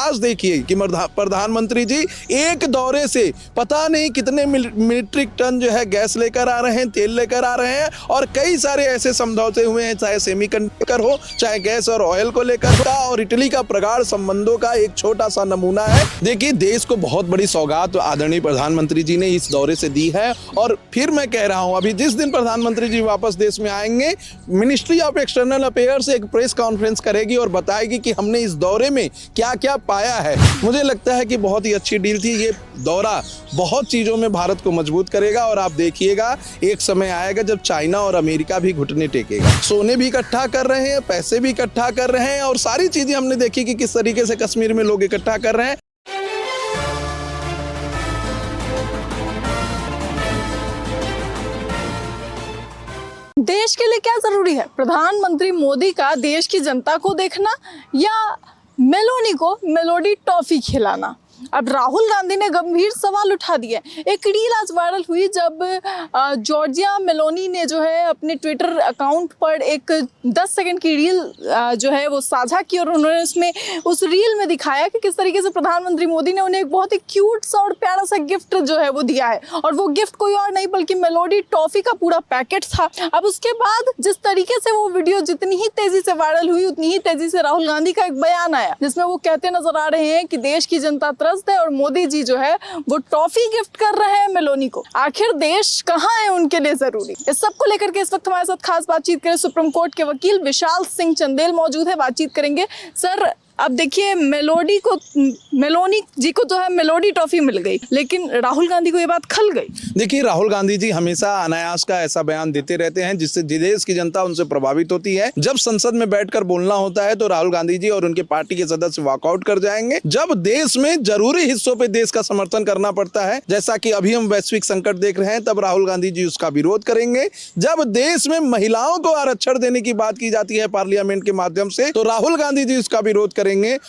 आज देखिए कि प्रधानमंत्री जी एक दौरे से पता नहीं कितने मीट्रिक टन जो है गैस लेकर आ रहे हैं, तेल लेकर आ रहे हैं, और कई सारे ऐसे समझौते हुए हैं, चाहे सेमीकंडक्टर हो, चाहे गैस और ऑयल को लेकर का, और इटली का प्रगाढ़ संबंधों का एक छोटा सा नमूना है। देखिए, देश को बहुत बड़ी सौगात आदरणीय प्रधानमंत्री जी ने इस दौरे से दी है। और फिर मैं कह रहा हूं, अभी जिस दिन प्रधानमंत्री जी वापस देश में आएंगे, मिनिस्ट्री ऑफ एक्सटर्नल अफेयर्स एक प्रेस कॉन्फ्रेंस करेगी और बताएगी कि हमने इस दौरे में क्या क्या पाया है। मुझे लगता है कि बहुत ही अच्छी डील थी। ये दौरा बहुत चीजों में भारत को मजबूत करेगा, और आप देखिएगा एक समय आएगा जब चाइना और अमेरिका भी घुटने टेकेगा। सोने भी इकट्ठा कर रहे हैं, पैसे भी इकट्ठा कर रहे हैं, और सारी चीजें हमने देखी कि किस तरीके से कश्मीर में लोग इकट्ठा कर रहे हैं। देश के लिए क्या जरूरी है, प्रधानमंत्री मोदी का देश की जनता को देखना या मेलोनी को मेलोडी टॉफी खिलाना? अब राहुल गांधी ने गंभीर सवाल उठा दिए। एक रील आज वायरल हुई जब जॉर्जिया मेलोनी ने जो है अपने ट्विटर अकाउंट पर एक 10 सेकंड की रील जो है वो साझा की, और उन्होंने उसमें उस रील में दिखाया कि किस तरीके से प्रधानमंत्री मोदी ने उन्हें एक बहुत ही क्यूट सा और प्यारा सा गिफ्ट जो है वो दिया है, और वो गिफ्ट कोई और नहीं बल्कि मेलोडी टॉफी का पूरा पैकेट था। अब उसके बाद जिस तरीके से वो वीडियो जितनी ही तेजी से वायरल हुई, उतनी ही तेजी से राहुल गांधी का एक बयान आया जिसमें वो कहते नजर आ रहे हैं कि देश की जनता है और मोदी जी जो है वो टॉफी गिफ्ट कर रहे हैं मेलोनी को। आखिर देश कहाँ है उनके लिए जरूरी? इस सब को लेकर के इस वक्त हमारे साथ खास बातचीत करें सुप्रीम कोर्ट के वकील विशाल सिंह चंदेल मौजूद है, बातचीत करेंगे। सर, अब देखिए, मेलोनी जी को जो है मेलोडी टॉफी मिल गई, लेकिन राहुल गांधी को ये बात खल गई। देखिए, राहुल गांधी जी हमेशा अनायास का ऐसा बयान देते रहते हैं जिससे देश की जनता उनसे प्रभावित होती है। जब संसद में बैठकर बोलना होता है तो राहुल गांधी जी और उनके पार्टी के सदस्य वॉकआउट कर जाएंगे। जब देश में जरूरी हिस्सों पे देश का समर्थन करना पड़ता है, जैसा कि अभी हम वैश्विक संकट देख रहे हैं, तब राहुल गांधी जी उसका विरोध करेंगे। जब देश में महिलाओं को आरक्षण देने की बात की जाती है पार्लियामेंट के माध्यम से, तो राहुल गांधी जी उसका विरोध करेंगे,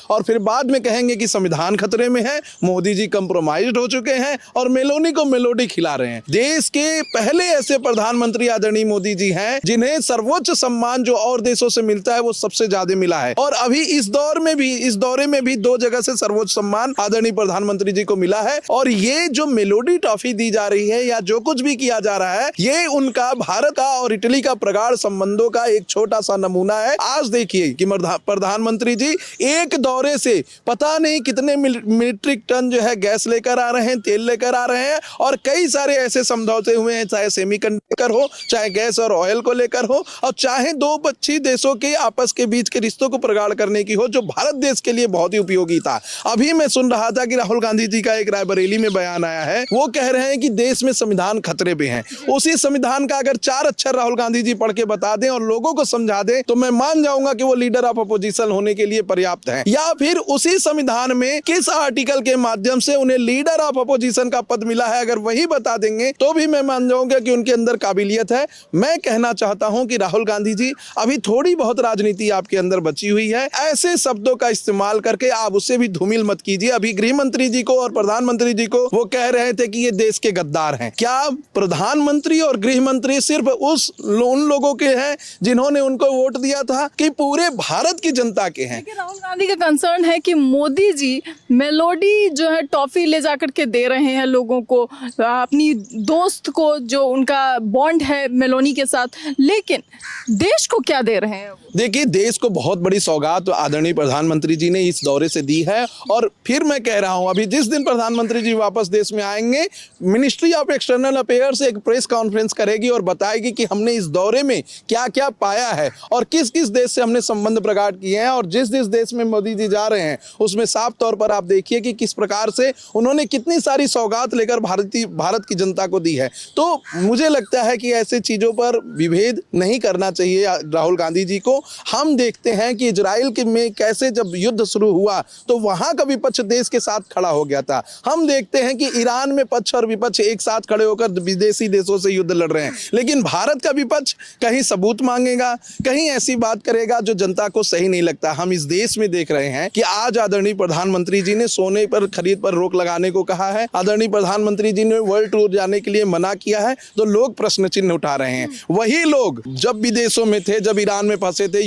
और फिर बाद में कहेंगे कि संविधान खतरे में है, मोदी जी कंप्रोमाइज्ड हो चुके हैं और मेलोनी को मेलोडी खिला रहे हैं। देश के पहले ऐसे प्रधानमंत्री आदरणीय मोदी जी हैं जिन्हें सर्वोच्च सम्मान जो और देशों से मिलता है वो सबसे ज्यादा मिला है, और अभी इस दौरे में भी 2 जगह से सर्वोच्च सम्मान आदरणीय प्रधानमंत्री जी को मिला है। और ये जो मेलोडी टॉफी दी जा रही है या जो कुछ भी किया जा रहा है, ये उनका भारत का और इटली का प्रगाढ़ संबंधों का एक छोटा सा नमूना है। आज देखिए कि प्रधानमंत्री जी एक दौरे से पता नहीं कितने मीट्रिक टन जो है गैस लेकर आ रहे हैं, तेल लेकर आ रहे हैं, और कई सारे ऐसे समझौते हुए हैं, चाहे सेमीकंडक्टर हो, चाहे गैस और ऑयल को लेकर हो, और चाहे 2 पक्षी देशों के आपस के बीच के रिश्तों को प्रगाढ़ करने की हो, जो भारत देश के लिए बहुत ही उपयोगी था। अभी मैं सुन रहा था कि राहुल गांधी जी का एक रायबरेली में बयान आया है, वो कह रहे हैं कि देश में संविधान खतरे पे है। उसी संविधान का अगर 4 अक्षर राहुल गांधी जी पढ़ के बता दें और लोगों को समझा दें, तो मैं मान जाऊंगा कि वो लीडर ऑफ अपोजिशन होने के लिए पर्याप्त है। या फिर उसी संविधान में किस आर्टिकल के माध्यम से उन्हें लीडर ऑफ अपोजिशन का पद मिला है, अगर वही बता देंगे तो भी मैं मान जाऊंगा कि उनके अंदर काबिलियत है। मैं कहना चाहता हूं कि राहुल गांधी जी, अभी थोड़ी बहुत राजनीति आपके अंदर बची हुई है, ऐसे शब्दों का इस्तेमाल करके आप उससे भी धूमिल मत कीजिए। अभी गृह मंत्री जी को और प्रधानमंत्री जी को वो कह रहे थे कि ये देश के गद्दार हैं। क्या प्रधानमंत्री और गृह मंत्री सिर्फ उन लोगों के हैं जिन्होंने उनको वोट दिया था, कि पूरे भारत की जनता के हैं? राहुल गांधी का कंसर्न है कि मोदी जी मेलोडी जो है टॉफी ले जाकर के दे रहे हैं लोगों को, अपनी दोस्त को, जो उनका बॉन्ड है मेलोनी के साथ, लेकिन देश को क्या दे रहे हैं? देखिए, देश को बहुत बड़ी सौगात आदरणीय प्रधानमंत्री जी ने इस दौरे से दी है। और फिर मैं कह रहा हूं, अभी जिस दिन प्रधानमंत्री जी वापस देश में आएंगे, मिनिस्ट्री ऑफ एक्सटर्नल अफेयर्स एक प्रेस कॉन्फ्रेंस करेगी और बताएगी कि हमने इस दौरे में क्या क्या पाया है और किस किस देश से हमने संबंध प्रगाढ़ किए हैं। और जिस देश में मोदी जी जा रहे हैं उसमें साफ तौर पर आप देखिए कि किस प्रकार से उन्होंने कितनी सारी सौगात लेकर भारत की जनता को दी है। तो मुझे लगता है कि ऐसे चीजों पर विभेद नहीं करना चाहिए राहुल गांधी जी को। हम देखते हैं कि इजराइल में कैसे जब युद्ध शुरू हुआ तो वहां का विपक्ष देश के साथ खड़ा हो गया था। हम देखते हैं कि ईरान में पक्ष और विपक्ष एक साथ खड़े होकर विदेशी देशों से युद्ध लड़ रहे हैं, लेकिन भारत का विपक्ष कहीं सबूत मांगेगा, कहीं ऐसी बात करेगा जो जनता को सही नहीं लगता। हम इस देश में में देख रहे हैं कि आज आदरणीय प्रधानमंत्री जी ने सोने पर खरीद पर रोक लगाने को कहा है, आदरणीय प्रधानमंत्री जी ने वर्ल्ड टूर जाने के लिए मना किया है, तो लोग प्रश्न चिन्ह उठा रहे हैं। वही लोग जब विदेशों में थे, जब ईरान में फंसे थे,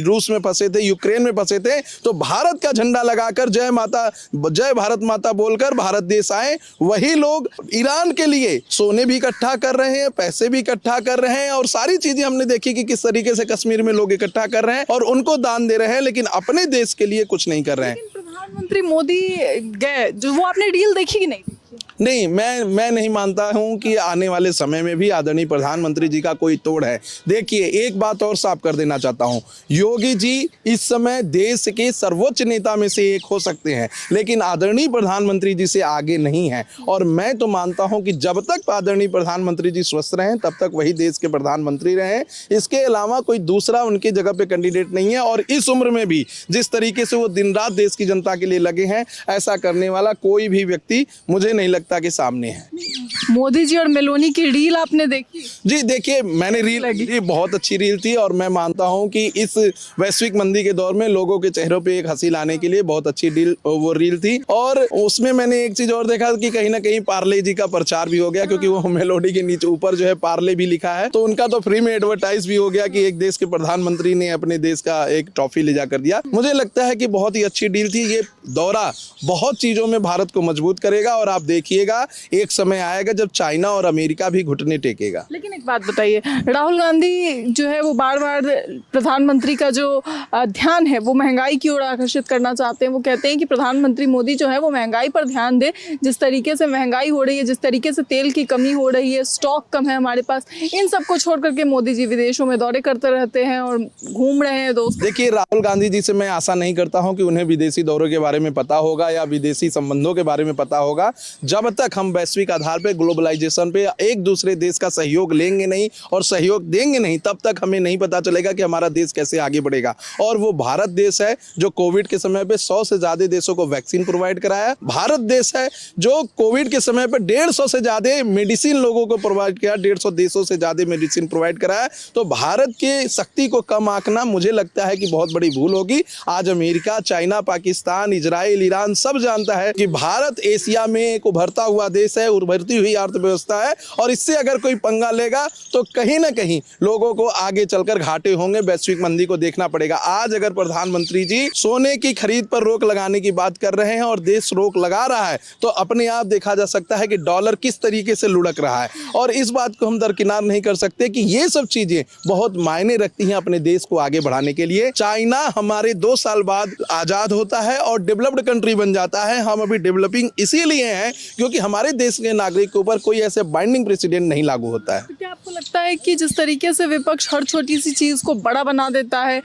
रूस में फंसे थे, यूक्रेन में फंसे थे, तो भारत का झंडा लगाकर जय भारत माता बोलकर भारत देश आए। वही लोग ईरान के लिए सोने भी इकट्ठा कर रहे हैं, पैसे भी इकट्ठा कर रहे हैं, और सारी चीजें हमने देखी कि किस तरीके से कश्मीर में लोग इकट्ठा कर रहे हैं और उनको दान दे रहे हैं, लेकिन अपने देश के लिए कुछ नहीं कर रहे हैं। प्रधानमंत्री मोदी गए, जो वो आपने डील देखी कि नहीं? नहीं, मैं नहीं मानता हूं कि आने वाले समय में भी आदरणीय प्रधानमंत्री जी का कोई तोड़ है। देखिए, एक बात और साफ कर देना चाहता हूं, योगी जी इस समय देश के सर्वोच्च नेता में से एक हो सकते हैं, लेकिन आदरणीय प्रधानमंत्री जी से आगे नहीं है। और मैं तो मानता हूं कि जब तक आदरणीय प्रधानमंत्री जी स्वस्थ रहें तब तक वही देश के प्रधानमंत्री रहें। इसके अलावा कोई दूसरा उनकी जगह पे कैंडिडेट नहीं है। और इस उम्र में भी जिस तरीके से वो दिन रात देश की जनता के लिए लगे हैं, ऐसा करने वाला कोई भी व्यक्ति मुझे नहीं लगता के सामने है। मोदी जी और मेलोनी की रील आपने देखी? जी देखिए, मैंने रील लगी, ये बहुत अच्छी रील थी, और मैं मानता हूं कि इस वैश्विक मंदी के दौर में लोगों के चेहरों पे एक हंसी लाने के लिए बहुत अच्छी वो रील थी। और उसमें मैंने एक चीज और देखा कि कहीं ना कहीं पार्ले जी का प्रचार भी हो गया, क्योंकि वो मेलोडी के नीचे ऊपर जो है पार्ले भी लिखा है, तो उनका तो फ्री में एडवर्टाइज भी हो गया कि एक देश के प्रधानमंत्री ने अपने देश का एक ट्रॉफी ले जाकर दिया। मुझे लगता है कि बहुत ही अच्छी डील थी। ये दौरा बहुत चीजों में भारत को मजबूत करेगा, और आप देखिएगा एक समय आएगा जब चाइना और अमेरिका भी घुटने टेकेगा। लेकिन एक बात बताइए, राहुल गांधी जो है वो बार बार प्रधानमंत्री का जो ध्यान है वो महंगाई की ओर आकर्षित करना चाहते हैं। वो कहते हैं कि प्रधानमंत्री मोदी जो है वो महंगाई पर ध्यान दे। जिस तरीके से महंगाई हो रही है, जिस तरीके से तेल की कमी हो रही है, स्टॉक कम है हमारे पास, इन सबको छोड़ करके मोदी जी विदेशों में दौरे करते रहते हैं और घूम रहे हैं। दोस्त देखिए, राहुल गांधी जी से मैं आशा नहीं करता हूं कि उन्हें विदेशी दौरों के बारे में पता होगा या विदेशी संबंधों के बारे में पता होगा। जब तक हम वैश्विक आधार पे, ग्लोबलाइजेशन पे एक दूसरे देश का सहयोग लेंगे नहीं और सहयोग देंगे नहीं, तब तक हमें नहीं पता चलेगा कि हमारा देश कैसे आगे बढ़ेगा। और वो भारत देश है जो कोविड के समय पे 100 से ज्यादा देशों को वैक्सीन प्रोवाइड कराया। भारत देश है जो कोविड के समय पे 150 से ज्यादा मेडिसिन लोगों को प्रोवाइड किया, 150 देशों से ज्यादा मेडिसिन प्रोवाइड कराया। तो भारत के शक्ति को कम आंकना मुझे लगता है कि बहुत बड़ी भूल होगी। आज America, China, Pakistan, Israel, Iran सब जानता है कि भारत एशिया में एक उभरता हुआ देश है, उभरती हुई अर्थव्यवस्था है, और इससे अगर कोई पंगा लेगा तो कहीं ना कहीं लोगों को आगे चलकर घाटे होंगे। वैश्विक मंदी को देखना पड़ेगा। आज अगर प्रधानमंत्री जी सोने की खरीद पर रोक लगाने की बात कर रहे हैं और देश रोक लगा रहा है, तो अपने आप देखा जा सकता है कि डॉलर किस तरीके से लुढ़क रहा है। और इस बात को हम दरकिनार नहीं कर सकते कि ये सब चीजें बहुत मायने रखती हैं अपने देश को आगे बढ़ाने के लिए। चाइना हमारे 2 साल बाद आजाद होता है और डेवलप्ड कंट्री बन जाता है। हम अभी डेवलपिंग इसीलिए हैं क्योंकि हमारे देश के नागरिक के ऊपर कोई ऐसे बाइंडिंग प्रेसिडेंट नहीं लागू होता है। तो क्या आपको लगता है कि जिस तरीके से विपक्ष हर छोटी सी चीज़ को बड़ा बना देता है,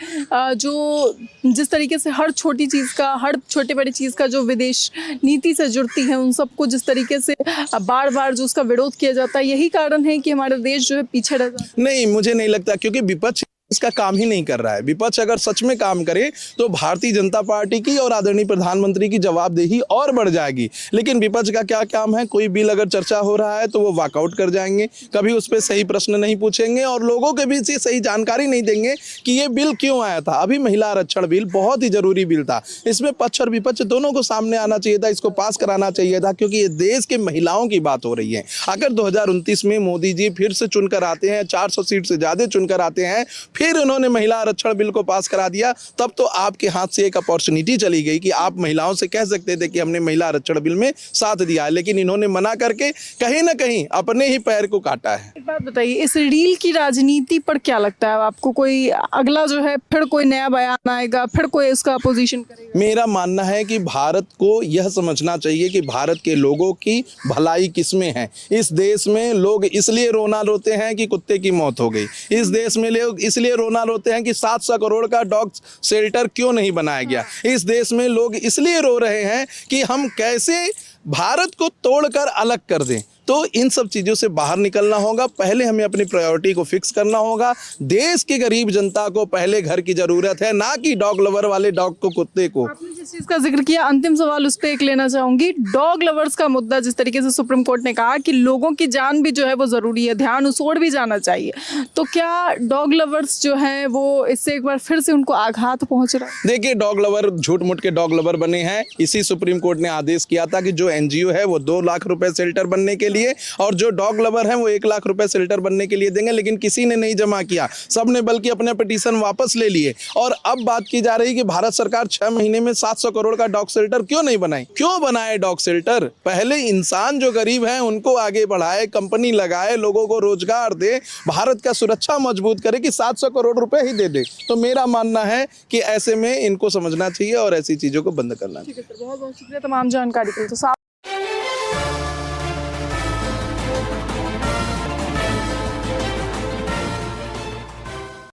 जिस तरीके से हर छोटी चीज़ का, हर छोटे बड़े चीज़ का जो विदेश नीति से जुड़ती है, उन सबको जिस तरीके से बार बार जो उसका विरोध किया जाता है, यही कारण है कि हमारा देश जो है पीछे रह जाता है? नहीं, मुझे नहीं लगता, क्योंकि विपक्ष इसका काम ही नहीं कर रहा है। विपक्ष अगर सच में काम करे तो भारतीय जनता पार्टी की और आदरणीय प्रधानमंत्री की जवाबदेही और बढ़ जाएगी। लेकिन विपक्ष का क्या काम है? कोई बिल अगर चर्चा हो रहा है तो वो वॉकआउट कर जाएंगे, कभी उस पर सही प्रश्न नहीं पूछेंगे और लोगों के बीच से सही जानकारी नहीं देंगे कि ये बिल क्यों आया था। अभी महिला आरक्षण बिल बहुत ही जरूरी बिल था, इसमें पक्ष और विपक्ष दोनों को सामने आना चाहिए था, इसको पास कराना चाहिए था, क्योंकि ये देश के महिलाओं की बात हो रही है। अगर 2029 में मोदी जी फिर से चुनकर आते हैं, 400 सीट से ज्यादा चुनकर आते हैं, फिर उन्होंने महिला आरक्षण बिल को पास करा दिया, तब तो आपके हाथ से एक अपॉर्चुनिटी चली गई कि आप महिलाओं से कह सकते थे कि हमने महिला आरक्षण बिल में साथ दिया है। लेकिन इन्होंने मना करके कहीं ना कहीं अपने ही पैर को काटा है। एक बात बताइए, इस रील की राजनीति पर क्या लगता है आपको? कोई अगला जो है फिर कोई नया बयान आएगा, फिर कोई इसका अपोजिशन करेगा? मेरा मानना है कि भारत को यह समझना चाहिए कि भारत के लोगों की भलाई किसमें है। इस देश में लोग इसलिए रोना रोते हैं कि कुत्ते की मौत हो गई। इस देश में लोग इसलिए रोना रोते हैं कि 700 करोड़ का डॉग शेल्टर क्यों नहीं बनाया गया। इस देश में लोग इसलिए रो रहे हैं कि हम कैसे भारत को तोड़कर अलग कर दें। तो इन सब चीज़ों से बाहर निकलना होगा। पहले हमें अपनी प्रायोरिटी को फिक्स करना होगा। देश की गरीब जनता को पहले घर की ज़रूरत है, ना कि डॉग लवर वाले डॉग को, कुत्ते को। आपने जिस चीज का जिक्र किया, अंतिम सवाल उस पर एक लेना चाहूंगी। डॉग लवर्स का मुद्दा, जिस तरीके से सुप्रीम कोर्ट ने कहा कि लोगों की जान भी जो है वो जरूरी है, ध्यान उस ओर भी जाना चाहिए, तो क्या डॉग लवर्स जो है वो इससे एक बार फिर से उनको आघात पहुंच रहा है? देखिए, डॉग लवर झूठ मूठ के डॉग लवर बने हैं। इसी सुप्रीम कोर्ट ने आदेश किया था कि जो एनजीओ है वो 2 लाख रुपए शेल्टर बनने के लिए, और जो डॉग लवर हैं वो 1 लाख रुपए शेल्टर बनने के लिए देंगे, लेकिन किसी ने नहीं जमा किया। सबने बल्कि अपने पिटीशन वापस ले लिए। और अब बात की जा रही कि भारत सरकार 6 महीने में 700 करोड़ का डॉग शेल्टर क्यों नहीं बनाई? क्यों बनाए डॉग शेल्टर? पहले इंसान जो गरीब हैं उनको आगे बढ़ाए, कंपनी लगाए, लोगों को रोजगार दे, भारत का सुरक्षा मजबूत करे, कि 700 करोड़ रुपए ही दे दे। तो मेरा मानना है कि ऐसे में इनको समझना चाहिए और ऐसी चीजों को बंद करना चाहिए। ठीक है सर, बहुत बहुत शुक्रिया तमाम जानकारी के लिए। तो